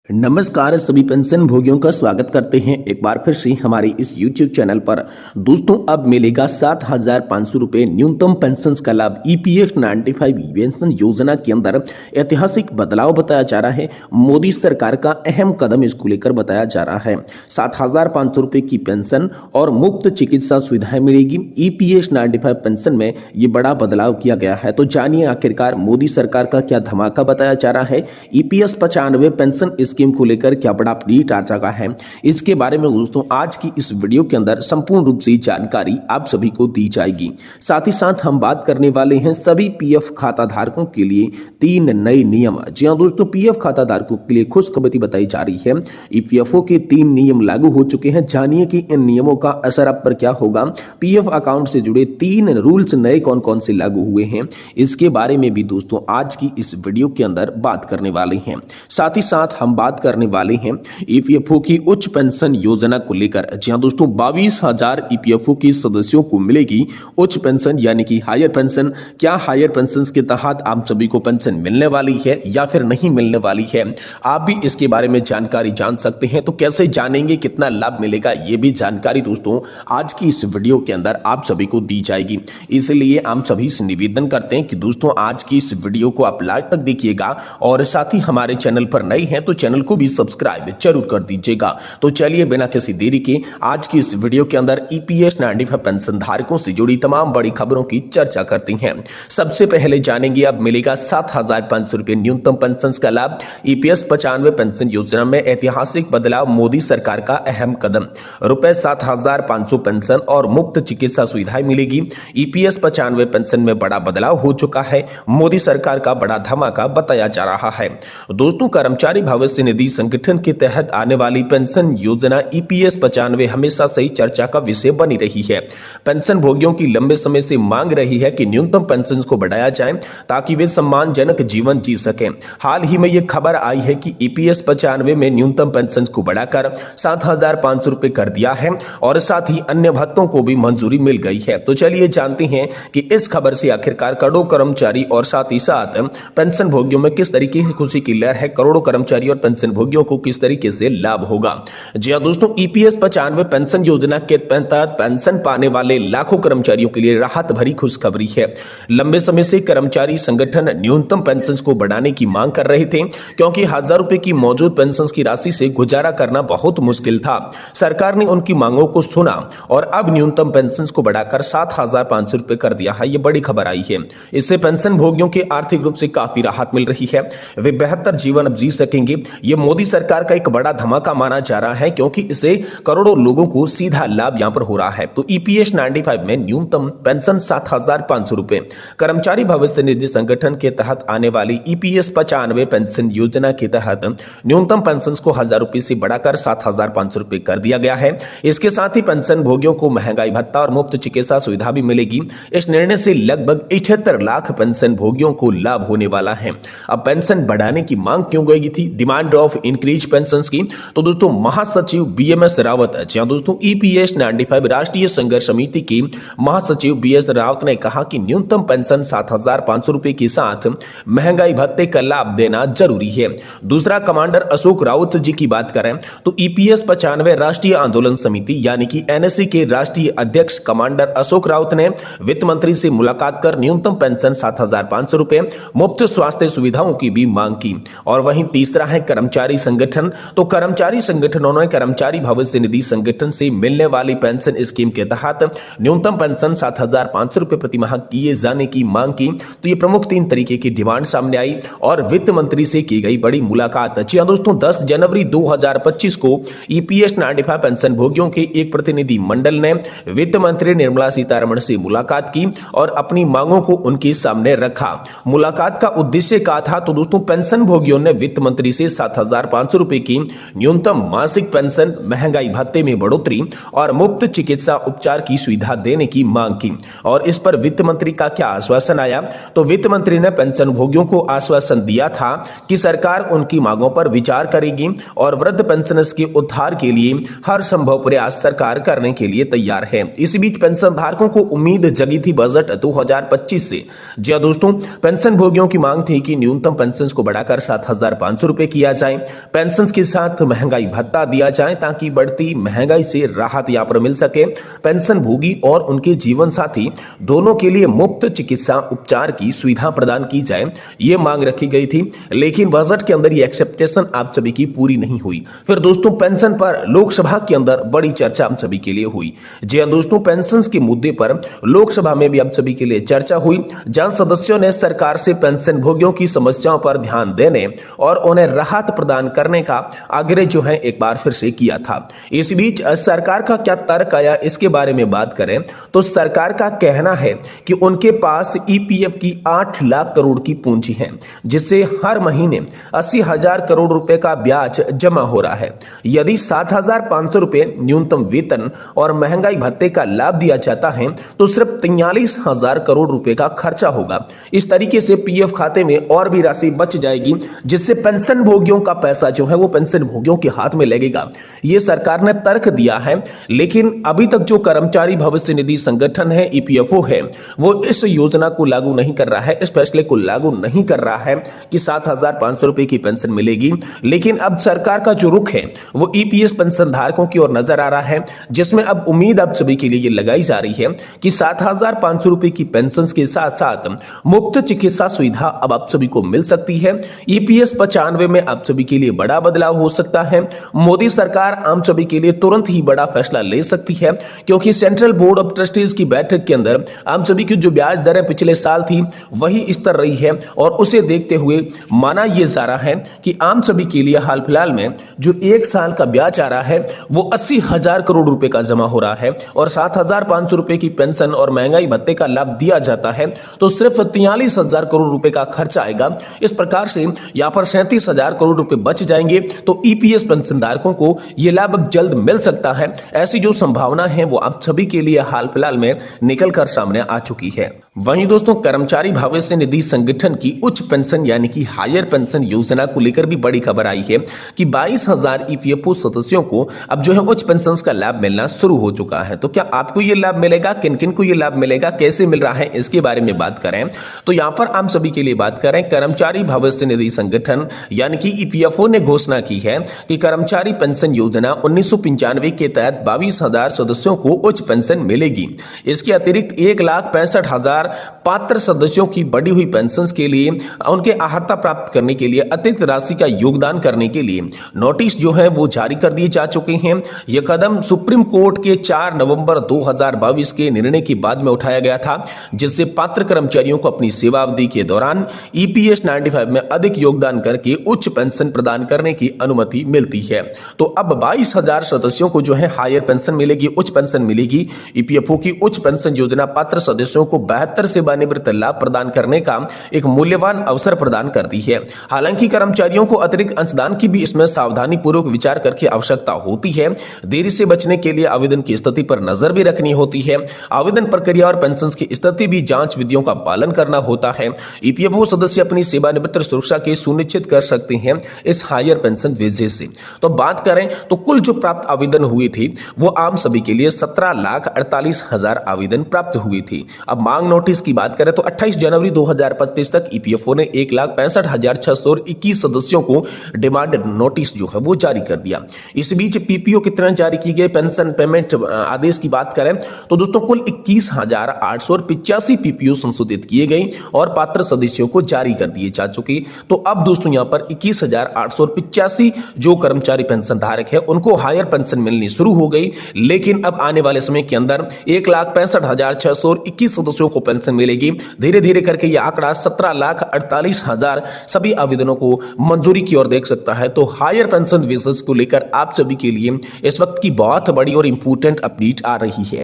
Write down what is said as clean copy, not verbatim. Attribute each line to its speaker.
Speaker 1: नमस्कार सभी पेंशन भोगियों का स्वागत करते हैं एक बार फिर से हमारे इस YouTube चैनल पर। दोस्तों अब मिलेगा 7,500 रुपये न्यूनतम पेंशन का लाभ। EPS 95 पेंशन योजना के अंदर ऐतिहासिक बदलाव बताया जा रहा है। मोदी सरकार का अहम कदम इसको लेकर बताया जा रहा है। 7,500 रुपये की पेंशन और मुफ्त चिकित्सा सुविधाएं मिलेगी। EPS 95 पेंशन में ये बड़ा बदलाव किया गया है। तो जानिए आखिरकार मोदी सरकार का क्या धमाका बताया जा रहा है। EPS 95 पेंशन स्कीम को लेकर क्या बड़ा अपडेट आ चुका है, इसके बारे में दोस्तों आज की इस वीडियो के अंदर संपूर्ण रूप से जानकारी आप सभी को दी जाएगी। साथ ही साथ हम बात करने वाले हैं सभी PF खाता धारकों के लिए 3 नए नियम। जी हां दोस्तों, PF खाता धारकों के लिए खुशखबरी बताई जा रही है। EPFO के 3 नियम लागू हो चुके हैं। जानिए कि इन नियमों का असर आप पर क्या होगा। PF अकाउंट से जुड़े 3 रूल्स नए कौन कौन से लागू हुए हैं, इसके बारे में भी दोस्तों आज की इस वीडियो के अंदर बात करने वाले हैं। साथ ही साथ हम बात करने वाले हैं EPFO की उच्च पेंशन योजना को लेकर। जी हां दोस्तों, 22,000 EPFO के सदस्यों को मिलेगी उच्च पेंशन यानी कि हायर पेंशन। क्या हायर पेंशन के तहत आप सभी को पेंशन मिलने वाली है या फिर नहीं मिलने वाली है, आप भी इसके बारे में जानकारी जान सकते हैं। तो कैसे जानेंगे, कितना लाभ मिलेगा, ये भी जानकारी दोस्तों आज की इस वीडियो के अंदर आप सभी को दी जाएगी। इसलिए हम सभी से निवेदन करते हैं कि दोस्तों आज की इस वीडियो को आप लास्ट तक देखिएगा और साथ ही हमारे चैनल पर नए हैं तो चैनल को भी सब्सक्राइब जरूर कर दीजिएगा। तो चलिए बिना किसी देरी के आज की इस वीडियो के अंदर EPS 95 पेंशन धारकों से जुड़ी तमाम बड़ी खबरों की चर्चा करते हैं। सबसे पहले जानेंगे अब मिलेगा 7,500 रुपये न्यूनतम पेंशन का लाभ। EPS 95 पेंशन योजना में ऐतिहासिक बदलाव, मोदी सरकार का अहम कदम। रुपए 7,500 पेंशन और मुफ्त चिकित्सा सुविधाएं मिलेगी। EPS 95 पेंशन में बड़ा बदलाव हो चुका है। मोदी सरकार का बड़ा धमाका बताया जा रहा है। दोस्तों, कर्मचारी भविष्य निधि संगठन के तहत आने वाली पेंशन योजना EPS 95 हमेशा से चर्चा का विषय बनी रही है। पेंशन भोगियों की लंबे समय से मांग रही है कि न्यूनतम पेंशन को बढ़ाया जाए ताकि वे सम्मानजनक जीवन जी सकें। हाल ही में यह खबर आई है कि EPS 95 में न्यूनतम पेंशन को बढ़ाकर 7,500 रुपए कर दिया है और साथ ही अन्य भत्तों को भी मंजूरी मिल गई है। तो चलिए जानते हैं कि इस खबर से आखिरकार करोड़ों कर्मचारी और साथ ही साथ पेंशन भोगियों में किस तरीके की खुशी की लहर है। करोड़ों कर्मचारी और पेंशन भोगियों को किस तरीके से लाभ होगा। जी हां दोस्तों, EPS 95 पेंशन योजना के तहत पेंशन पाने वाले लाखों कर्मचारियों के लिए राहत भरी खुशखबरी है। लंबे समय से कर्मचारी संगठन न्यूनतम पेंशन को बढ़ाने की मांग कर रहे थे क्योंकि 1,000 रुपए की मौजूद पेंशन की राशि से गुजारा करना बहुत मुश्किल था। सरकार ने उनकी मांगों को सुना और अब न्यूनतम पेंशन को बढ़ाकर 7,500 रुपए कर दिया है। यह बड़ी खबर आई है। इससे पेंशन भोगियों के आर्थिक रूप से काफी राहत मिल रही है। वे बेहतर जीवन अब जी सकेंगे। यह मोदी सरकार का एक बड़ा धमाका माना जा रहा है क्योंकि इससे करोड़ों लोगों को सीधा लाभ यहां पर हो रहा है। तो EPS 95 में न्यूनतम पेंशन 7,500 रुपए। कर्मचारी भविष्य निधि संगठन के तहत आने वाली EPS 95 पेंशन योजना के तहत न्यूनतम पेंशन को 1,000 रुपए से बढ़ाकर 7,500 रुपए कर दिया गया है। इसके साथ ही पेंशन भोगियों को महंगाई भत्ता और मुफ्त चिकित्सा सुविधा भी मिलेगी। इस निर्णय से लगभग 78 लाख पेंशन भोगियों को लाभ होने वाला है। अब पेंशन बढ़ाने की मांग क्यों गई थी, डिमांड ऑफ इंक्रीज पेंशन की, तो दोस्तों महासचिव BMS रावत, जहां दोस्तों EPS 95 राष्ट्रीय संघर्ष समिति की महासचिव BS रावत ने कहा कि न्यूनतम पेंशन 7,500 रुपए के साथ महंगाई भत्ते का लाभ देना जरूरी है। दूसरा, कमांडर अशोक राउत जी की बात करें तो EPS 95 राष्ट्रीय आंदोलन समिति यानी कि NSC के राष्ट्रीय अध्यक्ष कमांडर अशोक राउत ने वित्त मंत्री से मुलाकात कर न्यूनतम पेंशन 7,500 रुपए, मुफ्त स्वास्थ्य सुविधाओं की भी मांग की। और वहीं तीसरा है कर्मचारी संगठन। तो कर्मचारी संगठनों ने कर्मचारी भविष्य निधि संगठन से मिलने वाली पेंशन स्कीम के तहत न्यूनतम पेंशन 7,500 रुपए प्रति माह किए जाने की मांग की। तो ये प्रमुख 3 तरीके की डिमांड सामने आई और वित्त मंत्री से की गई बड़ी मुलाकात। जी हां दोस्तों, 10 जनवरी 2025 को EPS 95 पेंशन भोगियों के एक प्रतिनिधि मंडल ने वित्त मंत्री निर्मला सीतारमण से मुलाकात की और अपनी मांगों को उनके सामने रखा। मुलाकात का उद्देश्य क्या था, तो दोस्तों पेंशन भोगियों ने वित्त मंत्री से 7,500 रुपए की न्यूनतम मासिक पेंशन, महंगाई भत्ते में बढ़ोतरी और मुफ्त चिकित्सा उपचार की सुविधा देने की मांग की। और इस पर वित्त मंत्री का क्या आश्वासन आया, तो वित्त मंत्री ने पेंशन भोगियों को आश्वासन दिया था कि सरकार उनकी मांगों पर विचार करेगी और वृद्ध पेंशनर्स के उद्धार के लिए हर संभव प्रयास सरकार करने के लिए तैयार है। इस बीच पेंशन धारकों को उम्मीद जगी थी बजट 2025 से। जी दोस्तों, पेंशन भोगियों की मांग थी कि न्यूनतम पेंशन को बढ़ाकर 7,500 रुपए किया दिया जाए, पेंशन के साथ महंगाई भत्ता दिया जाए ताकि बढ़ती महंगाई से राहत यहाँ पर मिल सके। पेंशन भोगी और उनके जीवन साथी दोनों के लिए मुफ्त चिकित्सा उपचार की सुविधा प्रदान की जाए, ये मांग रखी गई थी। लेकिन बजट के अंदर ये एक्सेप्टेशन आप सभी की पूरी नहीं हुई। फिर दोस्तों पेंशन पर लोकसभा के अंदर बड़ी चर्चा आप सभी के लिए हुई। जी हां दोस्तों, पेंशन के मुद्दे पर लोकसभा में भी आप सभी के लिए चर्चा हुई, जहां सदस्यों ने सरकार से पेंशन भोगियों की समस्याओं पर ध्यान देने और उन्हें राहत प्रदान करने का आग्रह जो है एक बार फिर से किया था। इस बीच सरकार का क्या तर्क आया, इसके बारे में बात करें तो सरकार का कहना है कि उनके पास ईपीएफ की 8 लाख करोड़ की पूंजी है, जिससे हर महीने 80,000 करोड़ रुपए का ब्याज जमा हो रहा है। यदि 7,500 रुपए न्यूनतम वेतन और महंगाई भत्ते का लाभ दिया जाता है तो सिर्फ 43,000 करोड़ रुपए का खर्चा होगा। इस तरीके से पीएफ खाते में और भी राशि बच जाएगी, जिससे पेंशन भोगियों का पैसा जो है वो पेंशन भोगियों के हाथ में लगेगा। यह सरकार ने तर्क दिया है। लेकिन अभी तक जो कर्मचारी भविष्य निधि संगठन है, ईपीएफओ है, वो इस योजना को लागू नहीं कर रहा है, इस फैसले को लागू नहीं कर रहा है कि 7,500 रुपए की पेंशन मिलेगी। लेकिन अब सरकार का जो रुख है वो ईपीएस पेंशन धारकों की ओर नजर आ रहा है, जिसमें अब उम्मीद आप सभी के लिए ये लगाई जा रही है कि 7,500 रुपए की पेंशन के साथ साथ मुफ्त चिकित्सा सुविधा अब आप सभी को मिल सकती है। ईपीएस 95 में आप सभी के लिए बड़ा बदलाव हो सकता है। मोदी सरकार आम सभी के लिए तुरंत ही बड़ा फैसला ले सकती है, क्योंकि सेंट्रल बोर्ड ऑफ ट्रस्टीज की बैठक के अंदर आम सभी की जो ब्याज दरें पिछले साल थी वही स्तर रही है, और उसे देखते हुए माना यह जा रहा है कि आम सभी के लिए हाल फिलहाल में जो 1 साल का ब्याज आ रहा है वो 80,000 करोड़ रुपए का जमा हो रहा है, और 7,500 रुपए की पेंशन और महंगाई भत्ते का लाभ दिया जाता है तो सिर्फ 43,000 करोड़ रुपए का खर्चा आएगा। इस प्रकार से यहां पर 37,000 करोड़ रुपए बच जाएंगे। तो ईपीएस पेंशन धारकों को यह लाभ अब जल्द मिल सकता है। ऐसी जो संभावना है वो आप सभी के लिए हाल फिलहाल में निकलकर सामने आ चुकी है। वहीं दोस्तों कर्मचारी भविष्य निधि संगठन की उच्च पेंशन यानी कि हायर पेंशन योजना को लेकर भी बड़ी खबर आई है कि 22,000 ईपीएफओ सदस्यों को अब जो है उच्च पेंशन का लाभ मिलना शुरू हो चुका है। तो क्या आपको यह लाभ मिलेगा, किन किन को यह लाभ मिलेगा, कैसे मिल रहा है, इसके बारे में बात करें तो यहां पर हम सभी के लिए बात करें। कर्मचारी भविष्य निधि संगठन यानी कि ईपीएफओ ने घोषणा की है कि कर्मचारी पेंशन योजना 1995 के तहत 22,000 सदस्यों को उच्च पेंशन मिलेगी। इसके अतिरिक्त 1,65,000 पात्र सदस्यों की बढ़ी हुई पेंशन के लिए उनके अहर्ता प्राप्त करने के लिए अतिरिक्त राशि का योगदान करने के लिए नोटिस जो है वो जारी कर दिए जा चुके हैं। यह कदम सुप्रीम कोर्ट के 4 नवंबर 2022 के निर्णय के बाद में उठाया गया था, जिससे पात्र कर्मचारियों को अपनी सेवावधि के दौरान ईपीएस 95 में अधिक योगदान करके उच्च पेंशन प्रदान करने की अनुमति मिलती है। तो अब 22,000 सदस्यों को जो है हायर पेंशन मिलेगी, उच्च पेंशन मिलेगी। ईपीएफओ की उच्च पेंशन योजना पात्र सदस्यों को 72 सेवानिवृत्त लाभ प्रदान करने का एक मूल्यवान अवसर प्रदान करती है। हालांकि कर्मचारियों को अतिरिक्त अंशदान की भी इसमें सावधानी पूर्वक विचार करके आवश्यकता होती है। देरी से बचने के लिए आवेदन की स्थिति पर नजर भी रखनी होती है। आवेदन प्रक्रिया और पेंशन की स्थिति भी जांच विधियों का पालन करना होता है। ईपीएफओ सदस्य अपनी सेवानिवृत्त सुरक्षा के सुनिश्चित कर सकते हैं इस हायर पेंशन वजह से। तो बात करें तो कुल जो प्राप्त आवेदन हुई थी वो आम सभी के लिए 17,48,000 आवेदन प्राप्त हुई थी। अब मांग नोटिस की बात करें तो 28 जनवरी 2025 तक ईपीएफओ ने 1,65,621 सदस्यों को डिमांड नोटिस जो है वो जारी कर दिया। इस बीच पीपीओ कितना जारी की गई पेंशन पेमेंट आदेश की बात करें तो दोस्तों कुल 21,885 पीपीओ संशोधित किए गए और पात्र सदस्यों को जारी कर दिए जा चुके। तो अब दोस्तों यहां पर 21,885 जो कर्मचारी पेंशन धारक है उनको हायर पेंशन मिलनी शुरू हो गई। लेकिन अब आने वाले समय के अंदर 1,65,621 सदस्यों को पेंशन मिलेगी। धीरे धीरे करके यह आंकड़ा 17,48,000 सभी आवेदनों को मंजूरी की ओर देख सकता है। तो हायर पेंशन विशेष को लेकर आप सभी के लिए इस वक्त की बहुत बड़ी और इंपॉर्टेंट अपडेट आ रही है।